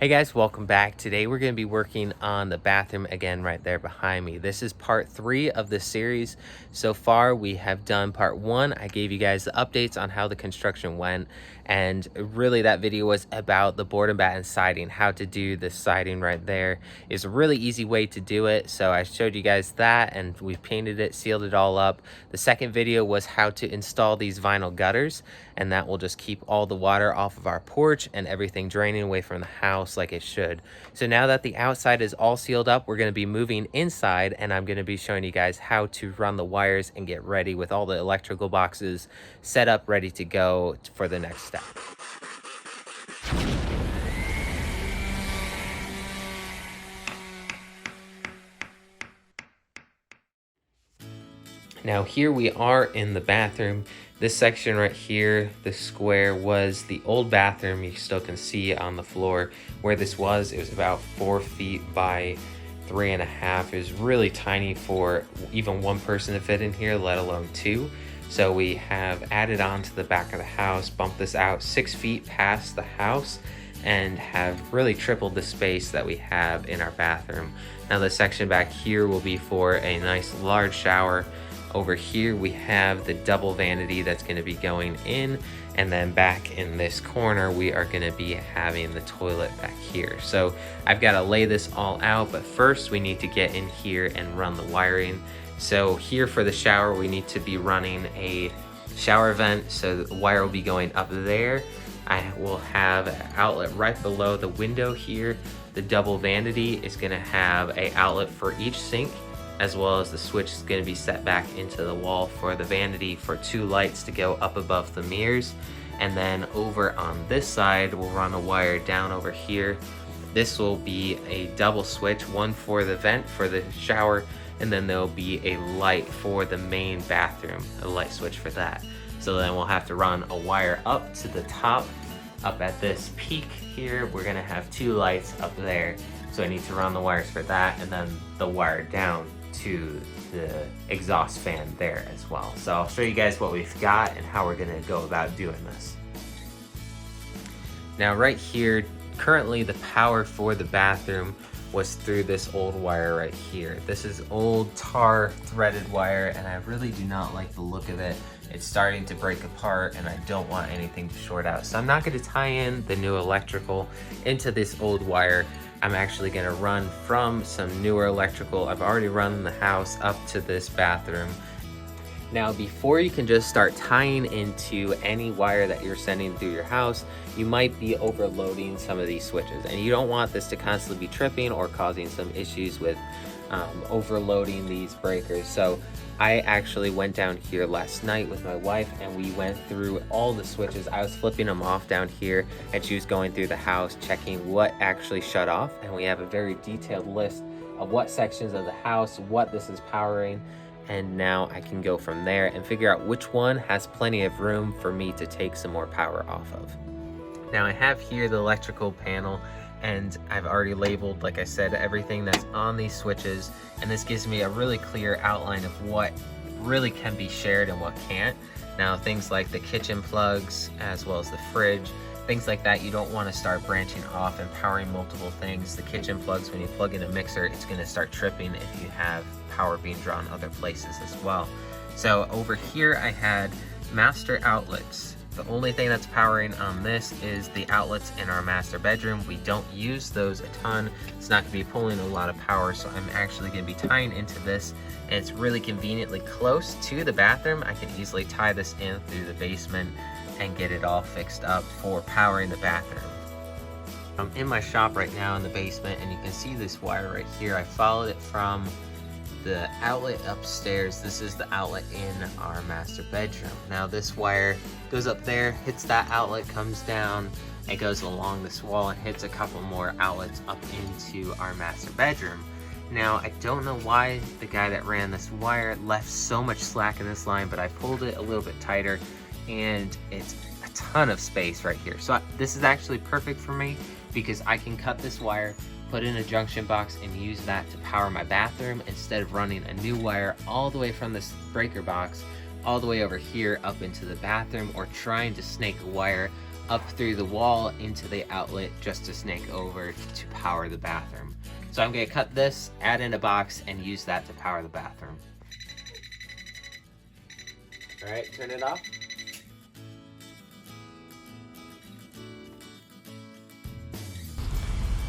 Hey guys, welcome back. Today we're going to be working on the bathroom again right there behind me. This is part 3 of the series. So far we have done part 1. I gave you guys the updates on how the construction went, and really that video was about the board and batten siding. How to do the siding right there is a really easy way to do it. So I showed you guys that, and we've painted it, sealed it all up. The second video was how to install these vinyl gutters, and that will just keep all the water off of our porch and everything draining away from the house like it should. So now that the outside is all sealed up, we're going to be moving inside, and I'm going to be showing you guys how to run the wires and get ready with all the electrical boxes set up, ready to go for the next step. Now here we are in the bathroom. This section right here, the square, was the old bathroom. You still can see on the floor where this was. It was about 4 feet by 3.5. It was really tiny for even one person to fit in here, let alone 2. So we have added on to the back of the house, bumped this out 6 feet past the house, and have really tripled the space that we have in our bathroom. Now the section back here will be for a nice large shower. Over here we have the double vanity that's going to be going in, and then back in this corner we are going to be having the toilet back here. So I've got to lay this all out, but first we need to get in here and run the wiring. So here for the shower we need to be running a shower vent, so the wire will be going up there. I will have an outlet right below the window here. The double vanity is going to have an outlet for each sink, as well as the switch is going to be set back into the wall for the vanity for 2 lights to go up above the mirrors. And then over on this side we'll run a wire down over here. This will be a double switch, one for the vent for the shower, and then there'll be a light for the main bathroom, a light switch for that. So then we'll have to run a wire up to the top. Up at this peak here we're going to have 2 lights up there, so I need to run the wires for that, and then the wire down to the exhaust fan there as well. So I'll show you guys what we've got and how we're going to go about doing this. Now right here, currently the power for the bathroom was through this old wire right here. This is old tar threaded wire, and I really do not like the look of it. It's starting to break apart and I don't want anything to short out. So I'm not going to tie in the new electrical into this old wire. I'm actually going to run from some newer electrical I've already run in the house up to this bathroom. Now, before you can just start tying into any wire that you're sending through your house, you might be overloading some of these switches, and you don't want this to constantly be tripping or causing some issues with overloading these breakers. So I actually went down here last night with my wife and we went through all the switches. I was flipping them off down here, and she was going through the house checking what actually shut off, and we have a very detailed list of what sections of the house, what this is powering, and now I can go from there and figure out which one has plenty of room for me to take some more power off of. Now I have here the electrical panel, and I've already labeled, like I said, everything that's on these switches, and this gives me a really clear outline of what really can be shared and what can't. Now things like the kitchen plugs as well as the fridge, things like that, you don't want to start branching off and powering multiple things. The kitchen plugs, when you plug in a mixer, it's going to start tripping if you have power being drawn other places as well. So over here I had master outlets. The only thing that's powering on this is the outlets in our master bedroom. We don't use those a ton. It's not going to be pulling a lot of power, so I'm actually going to be tying into this, and it's really conveniently close to the bathroom. I can easily tie this in through the basement and get it all fixed up for powering the bathroom. I'm in my shop right now in the basement, and you can see this wire right here. I followed it from the outlet upstairs. This is the outlet in our master bedroom. Now this wire goes up there, hits that outlet, comes down, it goes along this wall and hits a couple more outlets up into our master bedroom. Now I don't know why the guy that ran this wire left so much slack in this line, but I pulled it a little bit tighter and it's a ton of space right here. So this is actually perfect for me because I can cut this wire, put in a junction box, and use that to power my bathroom instead of running a new wire all the way from this breaker box all the way over here up into the bathroom, or trying to snake a wire up through the wall into the outlet just to snake over to power the bathroom. So I'm gonna cut this, add in a box, and use that to power the bathroom. All right, turn it off.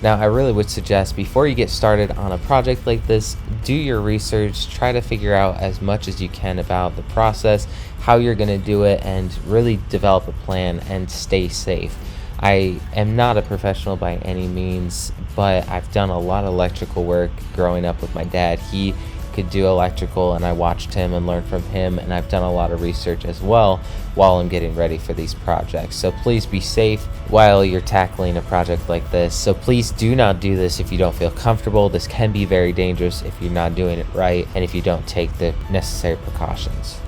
Now, I really would suggest before you get started on a project like this, do your research, try to figure out as much as you can about the process, how you're going to do it, and really develop a plan and stay safe. I am not a professional by any means, but I've done a lot of electrical work growing up with my dad. He could do electrical, and I watched him and learned from him, and I've done a lot of research as well while I'm getting ready for these projects. So please be safe while you're tackling a project like this. So please do not do this if you don't feel comfortable. This can be very dangerous if you're not doing it right and if you don't take the necessary precautions.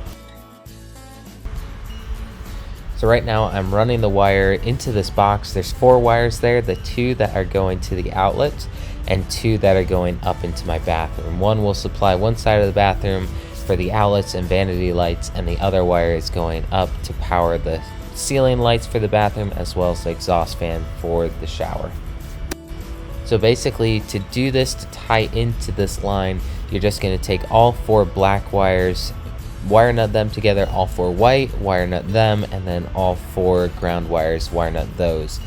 So right now I'm running the wire into this box. There's 4 wires there, the 2 that are going to the outlets and 2 that are going up into my bathroom. One will supply one side of the bathroom for the outlets and vanity lights, and the other wire is going up to power the ceiling lights for the bathroom as well as the exhaust fan for the shower. So basically, to do this, to tie into this line, you're just going to take all 4 black wires, wire nut them together, all 4 white, wire nut them, and then all 4 ground wires, wire nut those.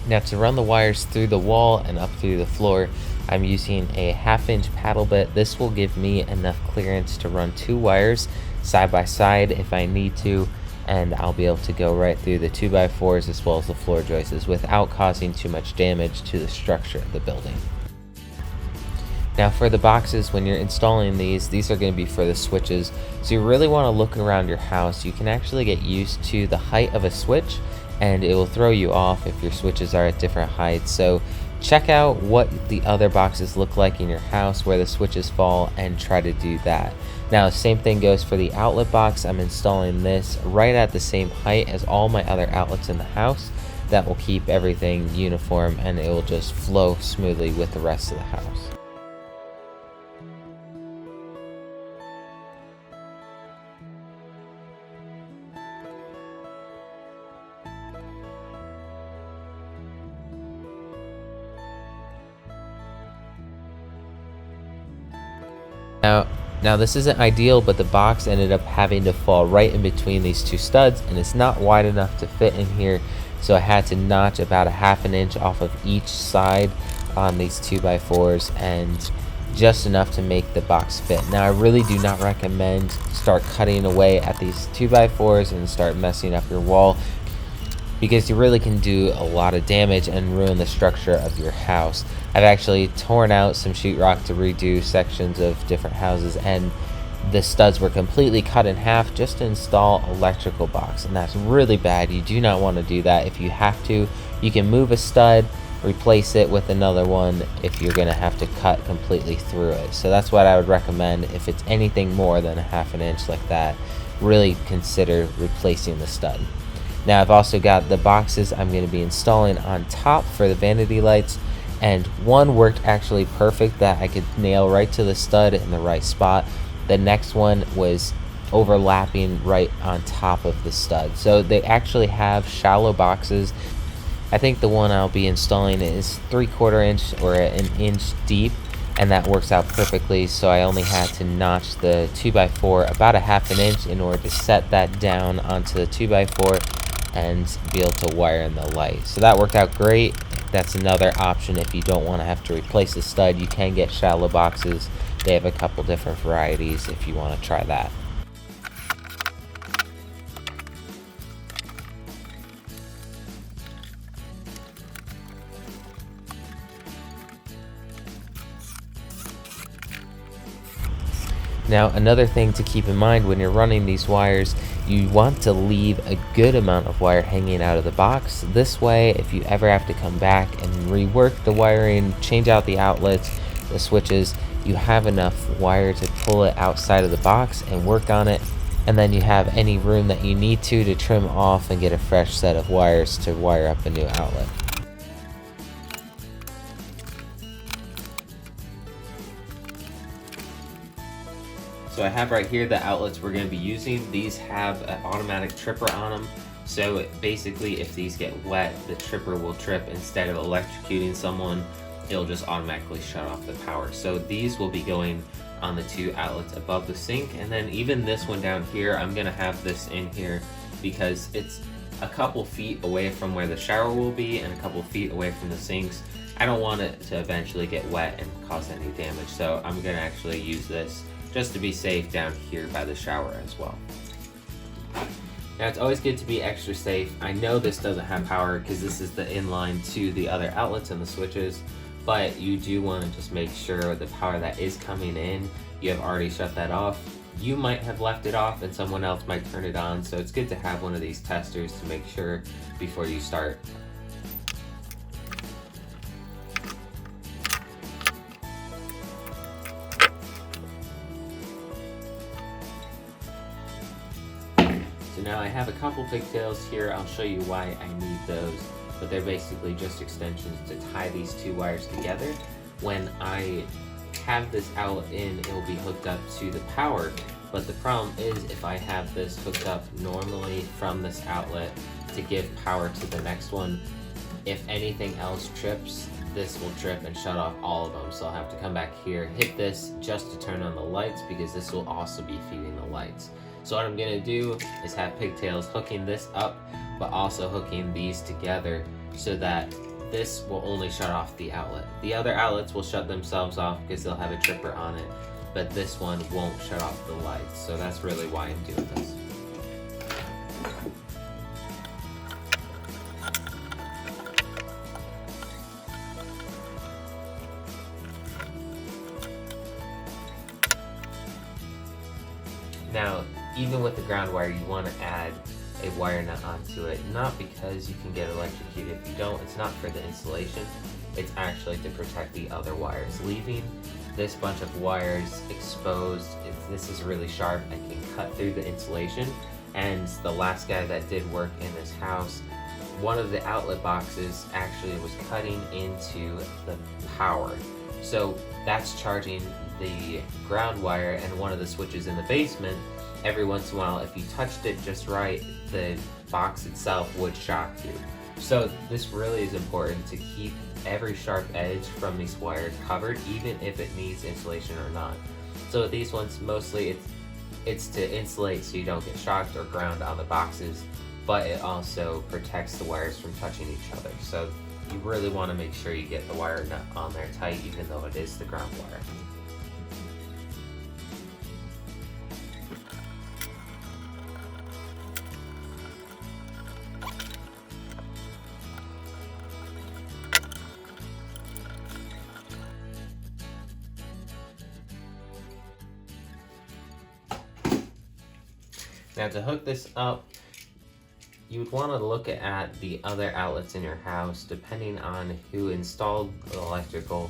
Now, to run the wires through the wall and up through the floor, I'm using a 1/2-inch paddle bit. This will give me enough clearance to run 2 wires side by side if I need to, and I'll be able to go right through the 2x4s as well as the floor joists without causing too much damage to the structure of the building. Now for the boxes, when you're installing these are going to be for the switches, so you really want to look around your house. You can actually get used to the height of a switch, and it will throw you off if your switches are at different heights. So check out what the other boxes look like in your house, where the switches fall, and try to do that. Now, same thing goes for the outlet box. I'm installing this right at the same height as all my other outlets in the house. That will keep everything uniform, and it will just flow smoothly with the rest of the house. Now this isn't ideal, but the box ended up having to fall right in between these 2 studs, and it's not wide enough to fit in here, so I had to notch about 1/2 inch off of each side on these 2x4s, and just enough to make the box fit. Now I really do not recommend start cutting away at these 2x4s and start messing up your wall, because you really can do a lot of damage and ruin the structure of your house. I've actually torn out some sheetrock to redo sections of different houses, and the studs were completely cut in half just to install electrical box, and that's really bad. You do not want to do that. If you have to, you can move a stud, replace it with another one if you're going to have to cut completely through it. So that's what I would recommend. If it's anything more than 1/2 inch like that, really consider replacing the stud. Now I've also got the boxes I'm going to be installing on top for the vanity lights, and one worked actually perfect that I could nail right to the stud in the right spot. The next one was overlapping right on top of the stud. So they actually have shallow boxes. I think the one I'll be installing is 3/4 inch or 1 inch deep, and that works out perfectly. So I only had to notch the 2x4 about 1/2 inch in order to set that down onto the 2x4 and be able to wire in the light. So that worked out great. That's another option if you don't want to have to replace the stud. You can get shallow boxes. They have a couple different varieties if you want to try that. Now, another thing to keep in mind when you're running these wires, you want to leave a good amount of wire hanging out of the box. This way, if you ever have to come back and rework the wiring, change out the outlets, the switches, you have enough wire to pull it outside of the box and work on it, and then you have any room that you need to trim off and get a fresh set of wires to wire up a new outlet. So I have right here the outlets we're going to be using. These have an automatic tripper on them. So basically, if these get wet, the tripper will trip. Instead of electrocuting someone, it'll just automatically shut off the power. So these will be going on the 2 outlets above the sink. And then even this one down here, I'm going to have this in here because it's a couple feet away from where the shower will be and a couple feet away from the sinks. I don't want it to eventually get wet and cause any damage. So I'm going to actually use this just to be safe down here by the shower as well. Now it's always good to be extra safe. I know this doesn't have power because this is the inline to the other outlets and the switches, but you do want to just make sure the power that is coming in, you have already shut that off. You might have left it off and someone else might turn it on, so it's good to have one of these testers to make sure before you start. So now I have a couple pigtails here. I'll show you why I need those, but they're basically just extensions to tie these 2 wires together. When I have this outlet in, it will be hooked up to the power, but the problem is if I have this hooked up normally from this outlet to give power to the next one, if anything else trips, this will trip and shut off all of them. So I'll have to come back here, hit this just to turn on the lights because this will also be feeding the lights. So what I'm gonna do is have pigtails hooking this up, but also hooking these together so that this will only shut off the outlet. The other outlets will shut themselves off because they'll have a tripper on it, but this one won't shut off the lights. So that's really why I'm doing this. Now, even with the ground wire, you want to add a wire nut onto it, not because you can get electrocuted. If you don't, it's not for the insulation, it's actually to protect the other wires. Leaving this bunch of wires exposed, this is really sharp and can cut through the insulation. And the last guy that did work in this house, one of the outlet boxes actually was cutting into the power. So that's charging the ground wire and one of the switches in the basement. Every once in a while, if you touched it just right, the box itself would shock you. So this really is important to keep every sharp edge from these wires covered, even if it needs insulation or not. So with these ones, mostly it's to insulate so you don't get shocked or ground on the boxes, but it also protects the wires from touching each other. So you really want to make sure you get the wire nut on there tight, even though it is the ground wire. Now to hook this up, you would want to look at the other outlets in your house. Depending on who installed the electrical,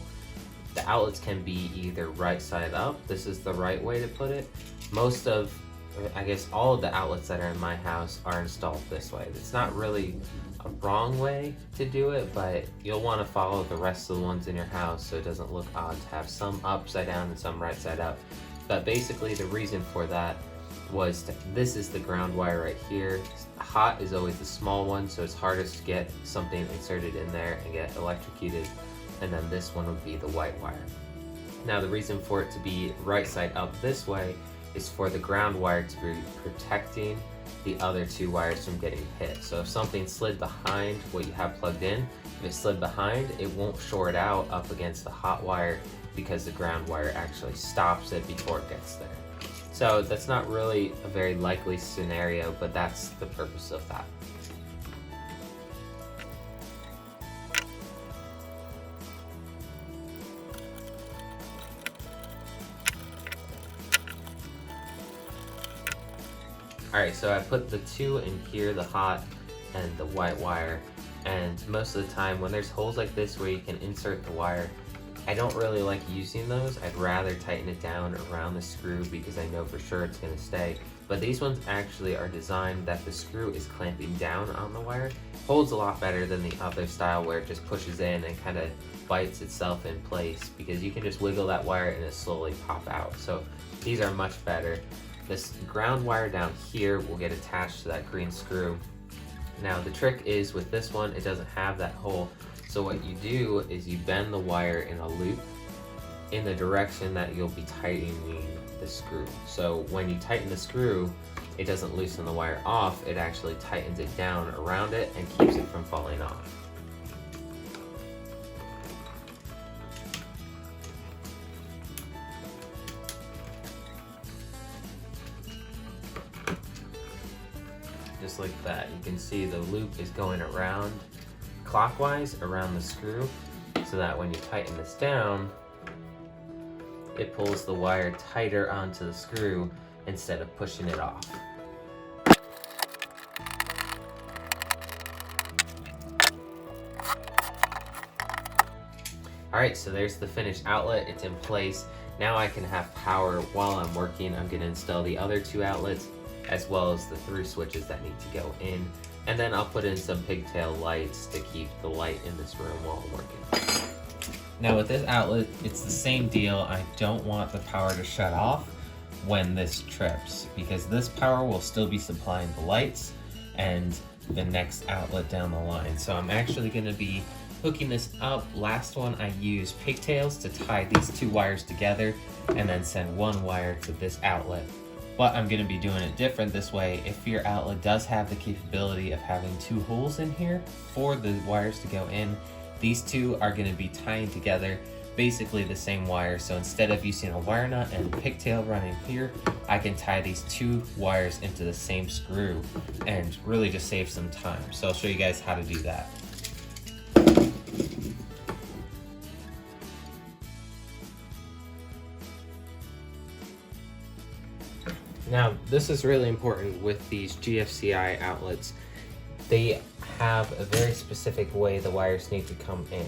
the outlets can be either right side up. This is the right way to put it. Most of, I guess all of the outlets that are in my house are installed this way. It's not really a wrong way to do it, but you'll want to follow the rest of the ones in your house so it doesn't look odd to have some upside down and some right side up. But basically the reason for that was this is the ground wire right here. Hot is always the small one, so it's hardest to get something inserted in there and get electrocuted. And then this one would be the white wire. Now the reason for it to be right side up this way is for the ground wire to be protecting the other 2 wires from getting hit. So if something slid behind what you have plugged in, if it slid behind, it won't short out up against the hot wire because the ground wire actually stops it before it gets there. So that's not really a very likely scenario, but that's the purpose of that. Alright, so I put the 2 in here, the hot and the white wire, and most of the time when there's holes like this where you can insert the wire, I don't really like using those. I'd rather tighten it down around the screw because I know for sure it's gonna stay. But these ones actually are designed that the screw is clamping down on the wire. Holds a lot better than the other style where it just pushes in and kind of bites itself in place, because you can just wiggle that wire and it slowly pop out. So these are much better. This ground wire down here will get attached to that green screw. Now the trick is with this one, it doesn't have that hole. So what you do is you bend the wire in a loop in the direction that you'll be tightening the screw. So when you tighten the screw, it doesn't loosen the wire off, it actually tightens it down around it and keeps it from falling off. Just like that, you can see the loop is going around clockwise around the screw, so that when you tighten this down, it pulls the wire tighter onto the screw instead of pushing it off. Alright, so there's the finished outlet, it's in place. Now I can have power while I'm working. I'm going to install the other 2 outlets as well as the 3 switches that need to go in. And then I'll put in some pigtail lights to keep the light in this room while I'm working. Now with this outlet, it's the same deal. I don't want the power to shut off when this trips, because this power will still be supplying the lights and the next outlet down the line. So I'm actually going to be hooking this up. Last one I used pigtails to tie these 2 wires together and then send 1 wire to this outlet. But I'm going to be doing it different this way. If your outlet does have the capability of having 2 holes in here for the wires to go in, these 2 are going to be tying together basically the same wire. So instead of using a wire nut and pigtail running here, I can tie these 2 wires into the same screw and really just save some time. So I'll show you guys how to do that. Now, this is really important with these GFCI outlets. They have a very specific way the wires need to come in.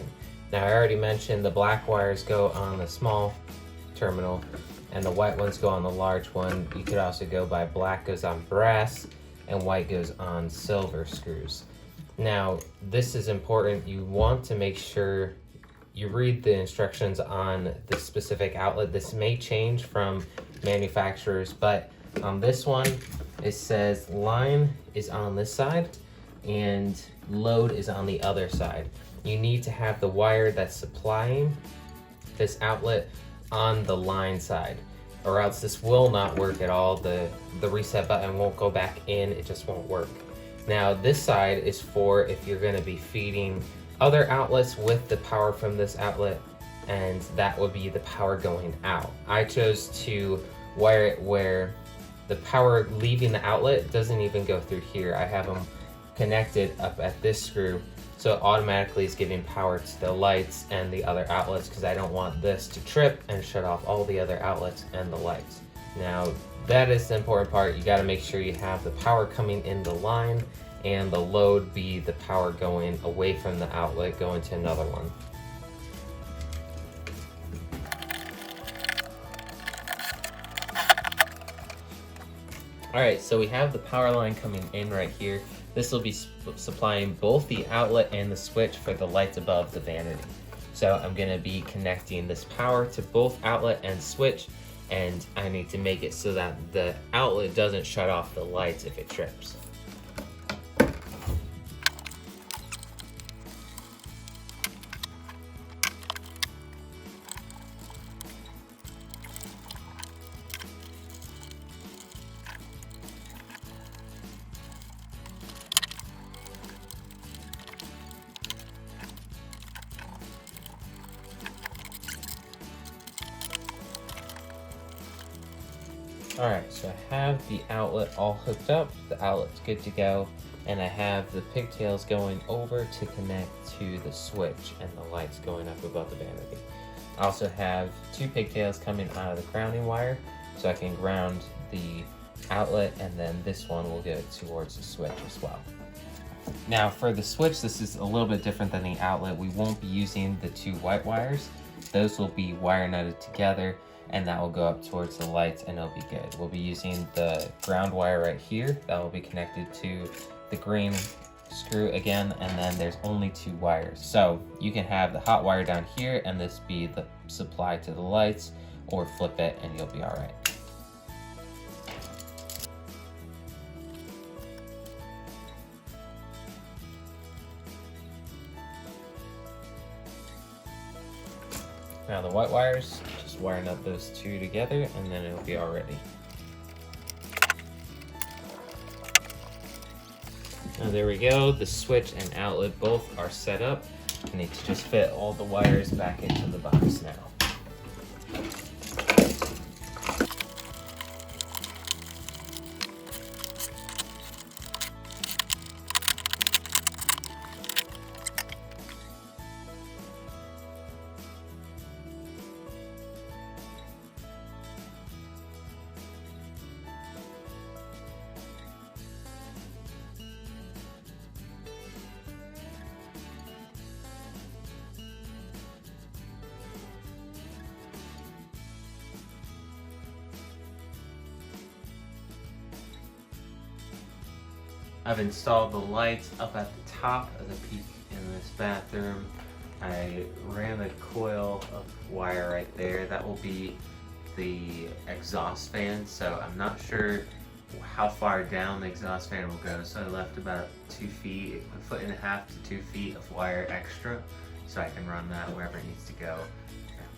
Now, I already mentioned the black wires go on the small terminal and the white ones go on the large one. You could also go by black goes on brass and white goes on silver screws. Now, this is important. You want to make sure you read the instructions on the specific outlet. This may change from manufacturers, but on this one, it says line is on this side and load is on the other side. You need to have the wire that's supplying this outlet on the line side, or else this will not work at all. The reset button won't go back in, it just won't work. Now this side is for if you're going to be feeding other outlets with the power from this outlet, and that would be the power going out. I chose to wire it where the power leaving the outlet doesn't even go through here. I have them connected up at this screw, so it automatically is giving power to the lights and the other outlets, because I don't want this to trip and shut off all the other outlets and the lights. Now that is the important part. You got to make sure you have the power coming in the line and the load be the power going away from the outlet going to another one. Alright, so we have the power line coming in right here. This will be supplying both the outlet and the switch for the lights above the vanity. So I'm going to be connecting this power to both outlet and switch, and I need to make it so that the outlet doesn't shut off the lights if it trips. Alright, so I have the outlet all hooked up, the outlet's good to go, and I have the pigtails going over to connect to the switch and the lights going up above the vanity. I also have 2 pigtails coming out of the grounding wire, so I can ground the outlet, and then this one will go towards the switch as well. Now for the switch, this is a little bit different than the outlet. We won't be using the 2 white wires. those will be wire nutted together, and that will go up towards the lights and it'll be good. We'll be using the ground wire right here that will be connected to the green screw again, and then there's only 2 wires. So you can have the hot wire down here and this be the supply to the lights, or flip it and you'll be all right. Now the white wires, just wiring up those 2 together and then it'll be all ready. Now there we go, the switch and outlet both are set up. I need to just fit all the wires back into the box now. I've installed the lights up at the top of the peak in this bathroom. I ran a coil of wire right there. That will be the exhaust fan, so I'm not sure how far down the exhaust fan will go, so I left about 2 feet, 1.5 to 2 feet of wire extra, so I can run that wherever it needs to go.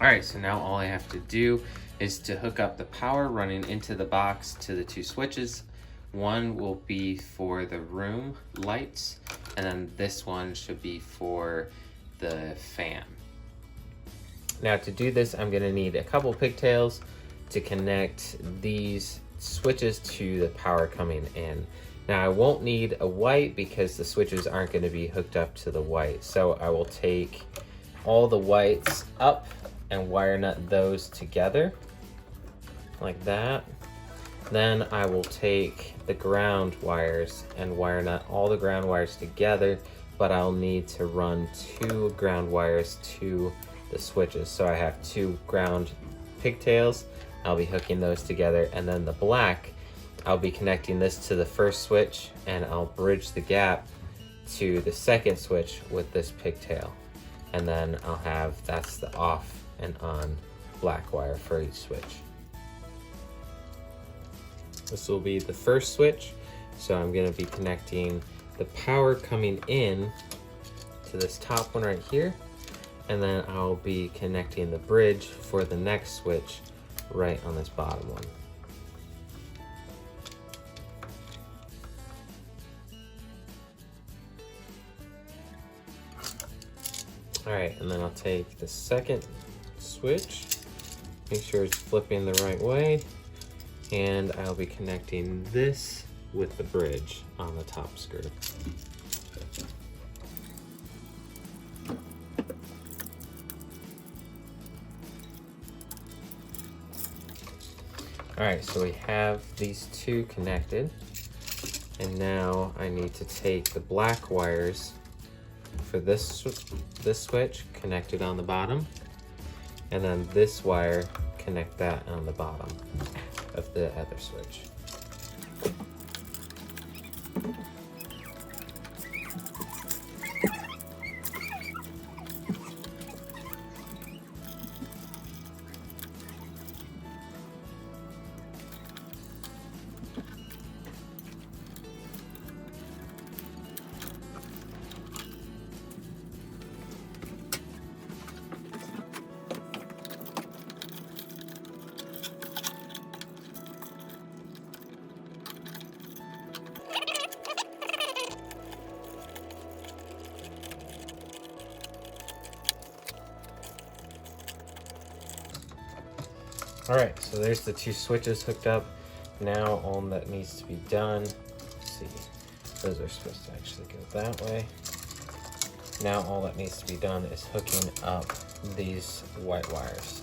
Alright, so now all I have to do is to hook up the power running into the box to the 2 switches. One will be for the room lights, and then this one should be for the fan. Now to do this, I'm gonna need a couple pigtails to connect these switches to the power coming in. Now I won't need a white because the switches aren't gonna be hooked up to the white. So I will take all the whites up and wire nut those together like that. Then I will take the ground wires and wire nut all the ground wires together, but I'll need to run 2 ground wires to the switches. So I have 2 ground pigtails. I'll be hooking those together, and then the black, I'll be connecting this to the first switch, and I'll bridge the gap to the second switch with this pigtail. And then I'll have, that's the off and on black wire for each switch. This will be the first switch, so I'm going to be connecting the power coming in to this top one right here, and then I'll be connecting the bridge for the next switch right on this bottom one. Alright, and then I'll take the second switch, make sure it's flipping the right way, and I'll be connecting this with the bridge on the top screw. Alright, so we have these 2 connected, and now I need to take the black wires for this switch, connected on the bottom, and then this wire, connect that on the bottom of the other switch. Alright, so there's the 2 switches hooked up. Now all that needs to be done, let's see, those are supposed to actually go that way. Now all that needs to be done is hooking up these white wires.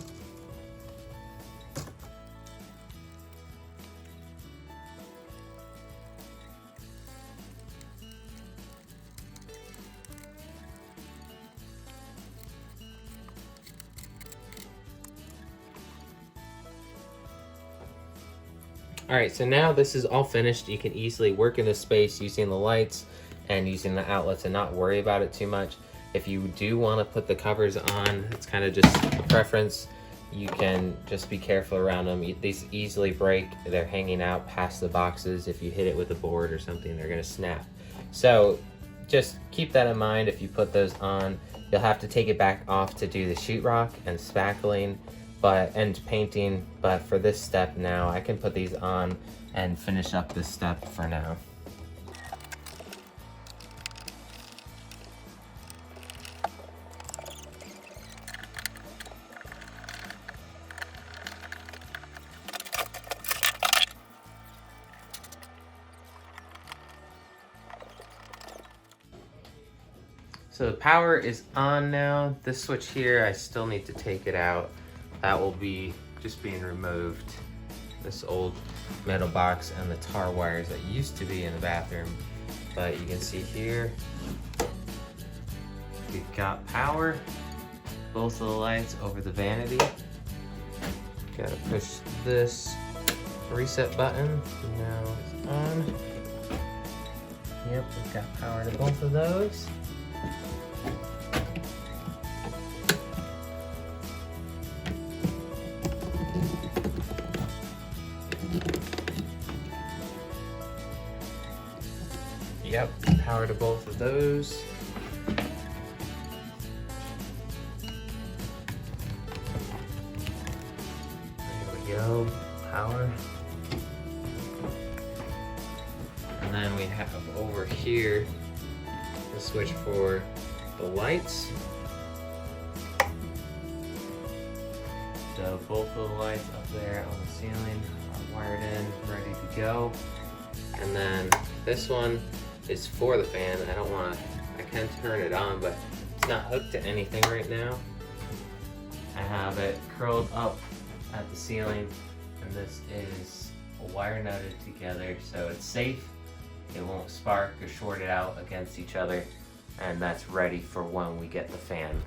All right, so now this is all finished. You can easily work in this space using the lights and using the outlets and not worry about it too much. If you do want to put the covers on, it's kind of just a preference. You can just be careful around them. These easily break. They're hanging out past the boxes. If you hit it with a board or something, they're gonna snap. So just keep that in mind. If you put those on, you'll have to take it back off to do the sheetrock and spackling and painting. But for this step now, I can put these on and finish up this step for now. So the power is on now. This switch here, I still need to take it out. That will be just being removed. This old metal box and the tar wires that used to be in the bathroom. But you can see here, we've got power. Both of the lights over the vanity. Gotta push this reset button. Now it's on. Yep, we've got power to both of those. Yep, power to both of those. There we go, power. And then we have over here the switch for the lights. So both of the lights up there on the ceiling are wired in, ready to go. And then this one is for the fan. I can turn it on, but it's not hooked to anything right now. I have it curled up at the ceiling, and this is wire nutted together so it's safe. It won't spark or short it out against each other, and that's ready for when we get the fan.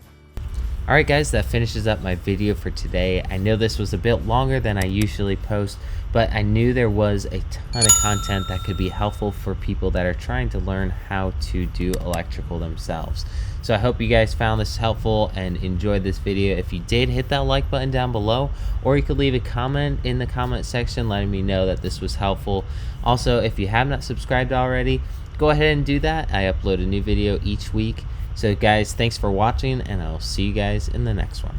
Alright guys, that finishes up my video for today. I know this was a bit longer than I usually post, but I knew there was a ton of content that could be helpful for people that are trying to learn how to do electrical themselves. So I hope you guys found this helpful and enjoyed this video. If you did, hit that like button down below, or you could leave a comment in the comment section letting me know that this was helpful. Also, if you have not subscribed already, go ahead and do that. I upload a new video each week. So guys, thanks for watching, and I'll see you guys in the next one.